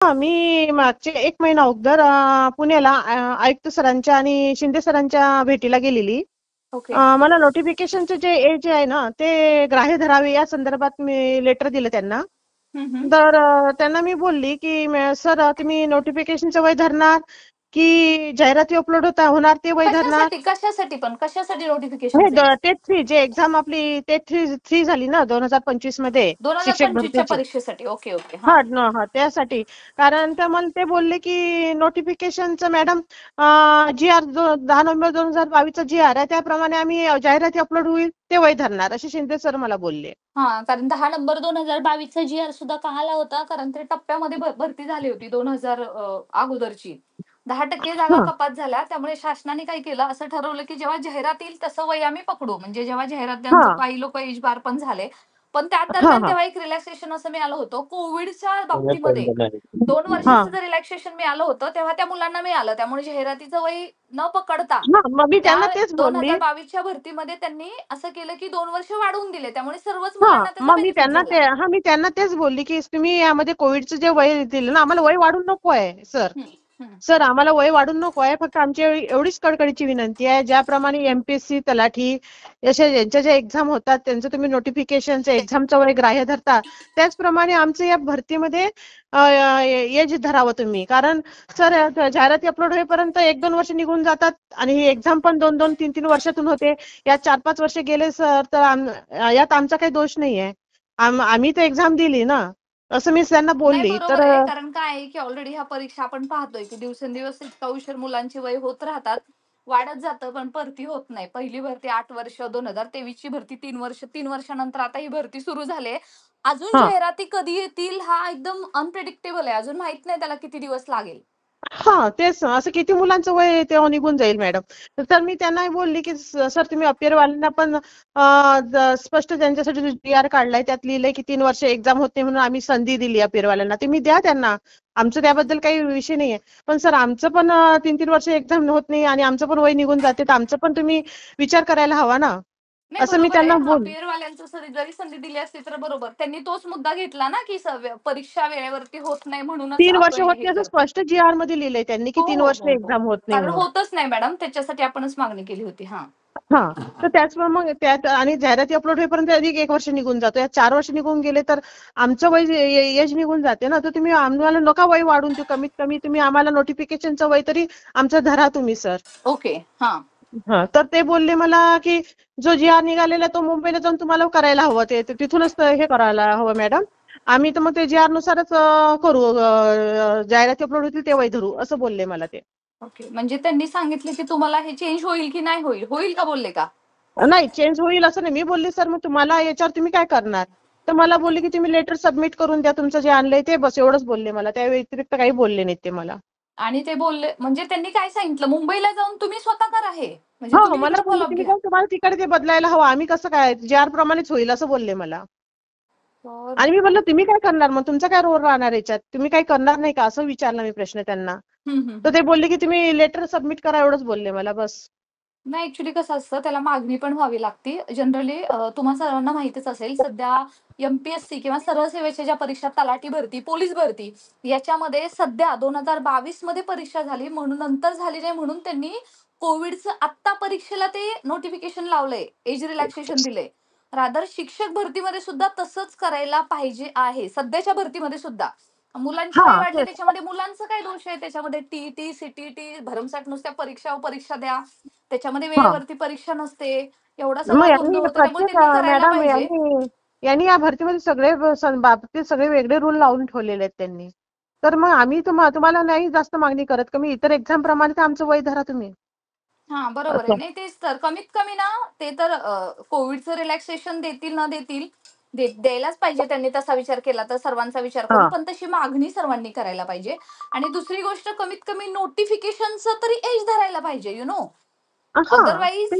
मी मागचे 1 महिना अगोदर पुण्याला आयुक्त सरांच्या आणि शिंदे सरांच्या भेटीला गेलेली. ओके. मला नोटिफिकेशनचे जे एज आहे ना ते ग्राह्य धरावे या संदर्भात मी लेटर दिलं त्यांना. तर त्यांना मी बोलली की सर तुम्ही नोटिफिकेशनचं वय धरणार की जाहिराती अपलोड होणार ते वय धरणार. कशासाठी नोटिफिकेशन टेट 3 जे एक्झाम आपली टेट 3 झाली ना 2025 मध्ये शिक्षक 2025च्या भरतीची. परीक्षेसाठी. Okay okay. हा त्यासाठी. कारण तर मला ते बोलले की नोटिफिकेशनचं मॅडम जी आर 10 नोव्हेंबर 2022 जी आर आहे त्याप्रमाणे आम्ही जाहिराती अपलोड होईल ते वय धरणार असे शिंदे सर मला बोलले. कारण 10 नोव्हेंबर 2022चा जी आर सुद्धा का आला होता, कारण ते टप्प्यामध्ये भरती झाली होती 2000 अगोदरची. 10% जागा कपात झाल्या. त्यामुळे शासनाने काय केलं, असं ठरवलं की जेव्हा जाहिरात येईल तसं वय आम्ही पकडू. म्हणजे जेव्हा जाहिरात काही लोक एज बार पण झाले. पण त्या दरम्यान तेव्हा एक रिलॅक्सेशन असं मिळालं होतं. कोविडच्या बाबतीमध्ये 2 वर्षाचं जर रिलॅक्सेशन मिळालं होतं तेव्हा त्या मुलांना मिळालं. त्यामुळे जाहिरातीचं वय न पकडता मग मी त्या त्यांना तेच बोलली. 2022च्या भरतीमध्ये त्यांनी असं केलं की 2 वर्ष वाढवून दिले. त्यामुळे सर्वच मुलांना त्याचा मग मी बेनिफिट झाला. मी त्यांना तेच बोलली की तुम्ही यामध्ये कोविडचं जे वय दिलं ना आम्हाला वय वाढून नको आहे सर. सर आम्हाला वय वाढून नको आहे. फक्त आमची एवढीच कळकळीची विनंती आहे ज्याप्रमाणे एमपीएससी तलाठी अशा ज्यांच्या ज्या एक्झाम होतात त्यांचं तुम्ही नोटिफिकेशनचं एक्झामचं वय ग्राह्य धरता त्याचप्रमाणे आमचं या भरतीमध्ये एज धरावं तुम्ही. कारण सर जाहिराती अपलोड होईपर्यंत 1-2 वर्ष निघून जातात आणि ही एक्झाम पण 2-2, 3-3 वर्षातून होते. यात 4-5 वर्ष गेले सर तर यात आमचा काही दोष नाहीये. आम्ही तर एक्झाम दिली ना असं मी त्यांना नाही, बोलली. बरोबर आहे. कारण काय आहे की ऑलरेडी ह्या परीक्षा आपण पाहतोय की दिवसेंदिवस इतका उशीर मुलांची वय होत राहतात, वाढत जातं पण भरती होत नाही. पहिली भरती 8 वर्ष, 2023 ची भरती 3 वर्ष, 3 वर्षानंतर आता ही भरती सुरू झाली. अजून जाहिराती कधी येतील हा एकदम अनप्रेडिक्टेबल आहे. अजून माहित नाही त्याला किती दिवस लागेल. तेच असं किती मुलांचं वय तेव्हा निघून जाईल मॅडम. तर मी त्यांना बोलली की सर तुम्ही अपियरवाल्यांना पण स्पष्ट त्यांच्यासाठी जो जी आर काढलाय त्यात लिहिलंय की 3 वर्ष एक्झाम होत नाही म्हणून आम्ही संधी दिली अपियरवाल्यांना. तुम्ही द्या त्यांना. आमचं त्याबद्दल काही विषय नाहीये. पण सर आमचं पण 3-3 वर्ष एक्झाम होत नाही आणि आमचं पण वय निघून जाते तर आमचं पण तुम्ही विचार करायला हवा ना. नाही, असं मी बरोबर आहे. त्यांना बोलले. अपियरवाल्यांचं जरी संधी दिली असती तर बरोबर. त्यांनी तोच मुद्दा घेतला ना की परीक्षा वेळेवरती होत नाही म्हणूनच 3 वर्ष होत हे नाही असं करतात. स्पष्ट जी आर मध्ये लिहिलंय त्यांनी की 3 वर्ष एक्झाम होत नाही कारण म्हणून. होतच नाही मॅडम. त्याच्यासाठी आपणच मागणी केली होती. तर त्याचप्रमाणे मग त्यात आणि जाहिराती अपलोड होईपर्यंत अधिक 1 वर्ष निघून जातो. यात 4 वर्ष निघून गेले तर आमचं वय एज निघून जाते ना. तर तुम्ही आम्हाला नका वय वाढून देऊ. कमीत कमी तुम्ही आम्हाला नोटिफिकेशनचं वय तरी आमचं धरा तुम्ही सर. ओके. तर ते बोलले मला की जो जी आर निघालेला तो मुंबईला जाऊन तुम्हाला करायला हवं ते तिथूनच हे करायला हवं मॅडम. आम्ही तर मग ते जी आर नुसारच करू जाहिराती अपलोड होतील ते वय धरू असं बोलले मला ते. ओके. म्हणजे त्यांनी सांगितले की तुम्हाला हे चेंज होईल की नाही होईल? होईल का बोलले का? नाही चेंज होईल असं नाही. मी बोलले सर मग तुम्हाला याच्यावर तुम्ही काय करणार? तर मला बोलले की तुम्ही लेटर सबमिट करून द्या तुमचं जे आणलंय ते बस एवढंच बोलले मला. त्या व्यतिरिक्त काही बोलले नाहीत ते मला. आणि ते बोलले म्हणजे त्यांनी काय सांगितलं, मुंबईला जाऊन तुम्ही स्वतः करा हे. म्हणजे तुम्ही मला तिकडे बोलले फॉलोअप तुम्ही घ्या. जाऊन तुम्हाला तिकडे ते बदलायला हवं. आम्ही कसं काय जे आर प्रमाणेच होईल असं बोलले मला. आणि मी बोललो तुम्ही काय करणार मग तुमचा काय रोल राहणार याच्यात? तुम्ही काही करणार नाही का असं विचारला मी प्रश्न त्यांना. तर ते बोलले की तुम्ही लेटर सबमिट करा एवढंच बोलले मला बस. नाही, ऍक्च्युली कसं असतं त्याला मागणी पण व्हावी लागते. जनरली तुम्हा सर्वांना माहितीच असेल सध्या एमपीएससी किंवा सरळ सेवेच्या ज्या परीक्षा, तलाठी भरती, पोलीस भरती याच्यामध्ये सध्या 2022 मध्ये परीक्षा झाली म्हणून नंतर झाली नाही म्हणून त्यांनी कोविडचं आत्ता परीक्षेला ते नोटिफिकेशन लावलंय, एज रिलॅक्सेशन दिलंय. रादर शिक्षक भरतीमध्ये सुद्धा तसंच करायला पाहिजे आहे. सध्याच्या भरतीमध्ये सुद्धा मुलांची वय वाढली त्याच्यामध्ये मुलांचं काय दोष आहे? त्याच्यामध्ये टीईटी, सीटीईटी भरमसाठ नुसत्या परीक्षा द्या. त्याच्यामध्ये वेळेवरती परीक्षा नसते. एवढा मग सगळा यांनी गोंधळ होतो. त्यामुळे प्रत्येक त्यांनी करायला मॅडम पाहिजे. यांनी या भरतीमध्ये सगळे बाबतीत सगळे वेगळे रूल लावून ठेवलेले आहेत त्यांनी. तर मग आम्ही तुम्हाला नाही जास्त मागणी करत कमी इतर एक्झाम प्रमाणे तर आमचं वय धरा तुम्ही. बरोबर आहे. नाही तेच तर कमीत कमी ना ते तर कोविडचं रिलॅक्सेशन देतील ना देतील द्यायलाच पाहिजे. त्यांनी तसा विचार केला तर सर्वांचा विचार करून. पण तशी मागणी सर्वांनी करायला पाहिजे. आणि दुसरी गोष्ट कमीत कमी नोटिफिकेशनचं तरी एज धरायला पाहिजे.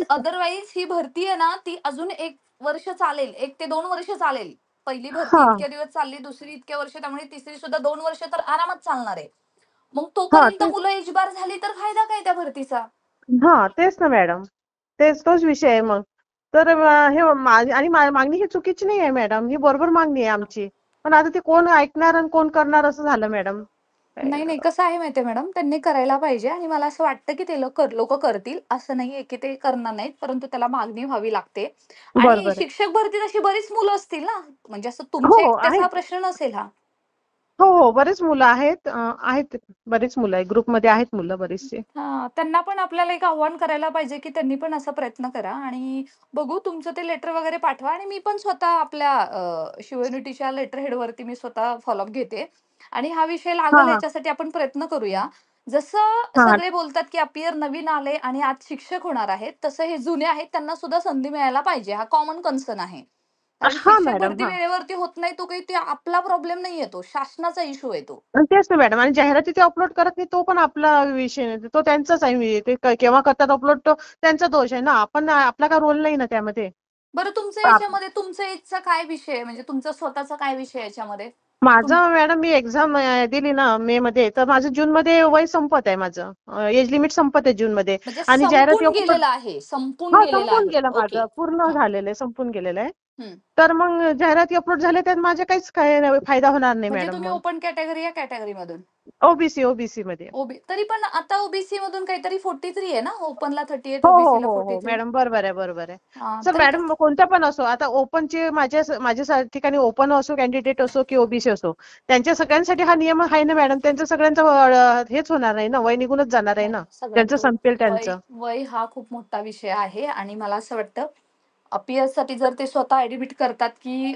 अदरवाईज ही भरती आहे ना ती अजून 1 वर्ष चालेल. 1 ते 2 वर्ष चालेल. पहिली भरती इतक्या दिवस चालली, दुसरी इतक्या वर्ष, त्यामुळे तिसरी सुद्धा 2 वर्ष तर आरामात चालणार आहे. मग तोपर्यंत मुलं एजबार झाली तर फायदा काय त्या भरतीचा? तेच ना मॅडम. तोच विषय आहे मग. तर हे आणि मागणी ही चुकीची नाही आहे मॅडम. ही बरोबर मागणी आहे आमची. पण आता ते कोण ऐकणार आणि कोण करणार असं झालं मॅडम. नाही, नाही. कसं आहे माहिती आहे मॅडम, त्यांनी करायला पाहिजे आणि मला असं वाटतं, की ते लोकं करतील. असं नाहीये, की ते करणार नाहीत, परंतु त्याला मागणी व्हावी लागते. आणि बरोबर आहे. शिक्षक भरतीत अशी बरीच मुलं असतील ना? म्हणजे असं हो, तुमच्या हो. एकट्याचा हा आहेत. प्रश्न नसेल हा. हो, हो. बरेच मुलं आहेत. आहेत. बरीच मुलं आहेत. ग्रुपमध्ये आहेत मुलं बरीचशी. हां, त्यांना पण आपल्याला एक आव्हान करायला पाहिजे, की त्यांनी पण असा प्रयत्न करा आणि बघू तुमचं ते लेटर वगैरे पाठवा आणि मी पण स्वतः आपल्या शिवयुनिटीच्या लेटर हेडवरती मी स्वतः फॉलोअप घेते आणि हा विषय हां, लागेल हां. याच्यासाठी आपण प्रयत्न करूया. जसं हां. सगळे बोलतात, की अपीयर नवीन आले आणि आज शिक्षक होणार आहेत, तसं हे जुने आहेत त्यांना सुद्धा संधी मिळायला पाहिजे. हा कॉमन कन्सर्न आहे. कारण हां, शिक्षक मॅडम. भरती हां. वेळेवरती होत नाही तो काही ते आपला प्रॉब्लेम नाहीये तो, शासनाचा इश्यू आहे तो. आणि तेच ना मॅडम आणि जाहिराती ते अपलोड करत नाही तो पण आपला विषय नाही. तो त्यांचाच आहे. ते केव्हा करतात अपलोड तो त्यांचा दोष आहे ना. आपण आपला काय रोल नाही ना त्यामध्ये. बरं तुमच्या आप- याच्यामध्ये तुमच्या एजचा काय विषय आहे? म्हणजे तुमचा स्वतःचा काय विषय आहे याच्यामध्ये? तुम माझं मॅडम मी एक्झाम दिली ना मे मध्ये तर माझं जून मध्ये वय संपत आहे माझं. एज लिमिट संपत आहे जून मध्ये म्हणजे आणि जाहिराती संपून अपलोड गेलेला आहे, संपून हा गेलेला संपून आहे. गेलं ओके. माझं पूर्ण हं, झालेलं आहे संपून गेलेलं आहे. हं. तर मग जाहिराती अपलोड झाल्या त्यात माझ्या काहीच काय फायदा होणार नाही म्हणजे मॅडम तुम्ही मग. ओपन कॅटेगरी या कॅटेगरीमधून? ओबीसी मध्ये. तरी पण आता ओबीसी मधून काहीतरी 43 आहे ना? ओपनला 38, हो, हो, ओबीसीला हो, हो. 43. मॅडम बरोबर आहे, बरोबर आहे. हां, सर तरी मॅडम मग कोणत्या पण असो आता ओपनचे माझ्या ठिकाणी ओपन असो कॅन्डिडेट असो की ओबीसी असो त्यांच्या सगळ्यांसाठी हा नियम आहे ना मॅडम त्यांचं सगळ्यांचं हेच होणार नाही ना वय निघूनच जाणार आहे नाही, ना. त्यांचं सगळ्यांचं संपेल वय त्यांचं. वय हा खूप मोठा विषय आहे आणि मला असं वाटतं अपीयर्ससाठी जर ते स्वतः ॲडमिट करतात, की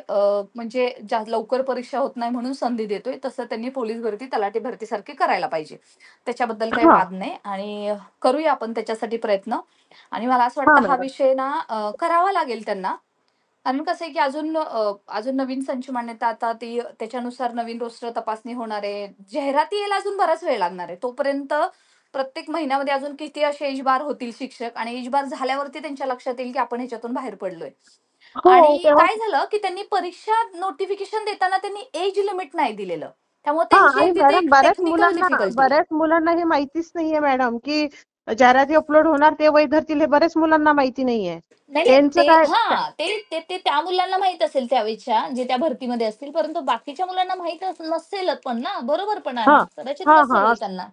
म्हणजे लवकर परीक्षा होत नाही म्हणून संधी देतोय, तसं त्यांनी पोलीस भरती, तलाठी भरतीसारखी करायला पाहिजे. त्याच्याबद्दल काही हां, वाद नाही आणि करूया आपण त्याच्यासाठी प्रयत्न आणि मला असं हां वाटतं हा मॅडम. विषय ना करावा लागेल त्यांना. कारण कसं आहे, की अजून नवीन संच मान्यता आता ती त्याच्यानुसार नवीन रोस्टर तपासणी होणार आहे. जाहिराती यायला अजून बराच वेळ लागणार आहे. तोपर्यंत प्रत्येक महिन्यामध्ये अजून किती असे एज बार होतील शिक्षक आणि एज बार झाल्यावरती त्यांच्या लक्षात येईल, की आपण ह्याच्यातून बाहेर पडलोय. हो, आणि तेव्हा काय झालं, की त्यांनी परीक्षा नोटिफिकेशन देताना त्यांनी एज लिमिट नाही दिलेलं. त्यामुळे हां त्यांची आणि एक तिथे मॅडम एक टेक्निकल डिफिकल्टी आहे. बऱ्याच मुलांना हे माहितीच नाहीये मॅडम की जाहिराती अपलोड होणार ते वय धरतील हे बऱ्याच मुलांना माहिती नाहीये. नाही, नाही. त्यांचं काय ते त्या मुलांना माहीत असेल त्यावेळेच्या जे त्या भरतीमध्ये असतील. परंतु बाकीच्या मुलांना माहीत नसेलच पण ना, बरोबरपणाने. हां, कदाचित हां, हां. नसेलही त्यांना.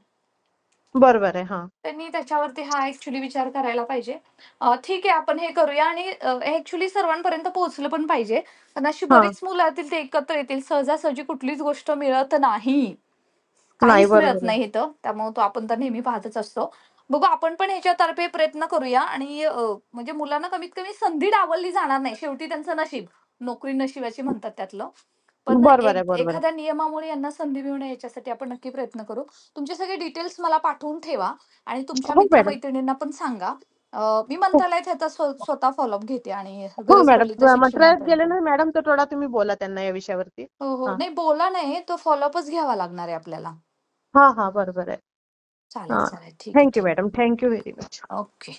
बरोबर आहे. हां. त्यांनी त्याच्यावरती हा ॲक्चुअली विचार करायला पाहिजे. ठीक आहे आपण हे करूया आणि हे ॲक्चुअली सर्वांपर्यंत पोहोचलं पण पाहिजे. कारण अशी हां. बरीच मुलं येतील ते एकत्र येतील. सहजासहजी कुठलीच गोष्ट मिळत नाही. नाही काहीच मिळत बरोबर आहे. नाही इथं. त्यामुळे तो आपण तर नेहमी पाहतच असतो. बघू आपण पण ह्याच्यातर्फे प्रयत्न करूया आणि म्हणजे मुलांना कमीत कमी संधी डावलली जाणार नाही. शेवटी त्यांचं नशीब. नोकरी नशिबाची म्हणतात त्यातलं. पण बरोबर आहे, बरोबर आहे. एखाद्या नियमामुळे यांना संधी मिळू नये याच्यासाठी आपण नक्की प्रयत्न करू. तुमचे सगळे डिटेल्स मला पाठवून ठेवा आणि तुमच्या हो मॅडम. मित्र पण सांगा. मी हो, मंत्रालयात ह्याचा स्वतः फॉलोअप घेते आणि हो गरज पडली तर मॅडम. शिक्षण मंत्रालयात गेले मंत्र्यांकडे. ना मॅडम तर थोडा तुम्ही बोला त्यांना या विषयावरती. हो, हो. हां. नाही बोला नाही, तो फॉलोअपच घ्यावा लागणार आहे आपल्याला. हां, हां. बरोबर आहे. चालेल, हां. चालेल. ठीक आहे, थँक यू ठीक madam. Thank you very much. आहे. ओके.